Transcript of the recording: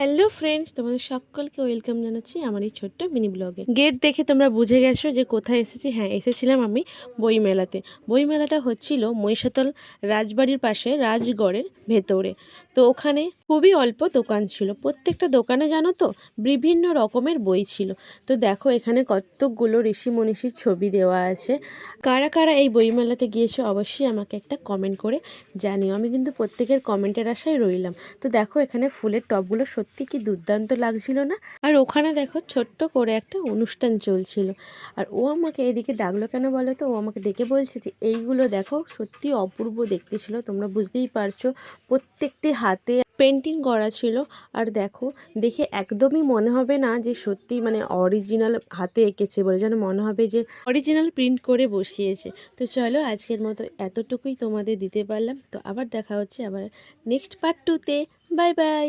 Hello friends, তোমাদের সকলকে welcome জানাচ্ছি আমার এই ছোট্ট মিনি ব্লগে। গেট দেখে তোমরা বুঝে গেছো যে কোথায় এসেছি। হ্যাঁ, এসেছিলাম আমি বইমেলাতে। বইমেলাটা হচ্ছিল মহিষাদল রাজবাড়ির পাশে রাজগড়ের ভেতরে। তো ওখানে খুবই অল্প দোকান ছিল, প্রত্যেকটা দোকানে জানো তো বিভিন্ন রকমের বই ছিল। তো দেখো এখানে কতগুলো ঋষি মনীষীর ছবি দেওয়া আছে। কারা কারা এই বইমেলাতে গিয়েছো অবশ্যই আমাকে একটা কমেন্ট করে জানিও। আমি কিন্তু প্রত্যেকের কমেন্টের আশায় রইলাম। তো দেখো এখানে ফুলের টবগুলো সত্যি কি দুর্দান্ত লাগছিল না? আর ওখানে দেখো ছোট্ট করে একটা অনুষ্ঠান চলছিল। আর ও আমাকে এদিকে ডাকলো কেন বলো তো? ও আমাকে ডেকে বলছে যে এইগুলো দেখো সত্যি অপূর্ব দেখতে ছিল। তোমরা বুঝতেই পারছো প্রত্যেকটি হাতে পেন্টিং করা ছিল। আর দেখো দেখে একদমই মনে হবে না যে সত্যি মানে অরিজিনাল হাতে এঁকেছে বলে, যেন মনে হবে যে অরিজিনাল প্রিন্ট করে বসিয়েছে। তো চলো আজকের মতো এতটুকুই তোমাদের দিতে পারলাম। তো আবার দেখা হচ্ছে আবার নেক্সট পার্ট 2-তে। Bye by.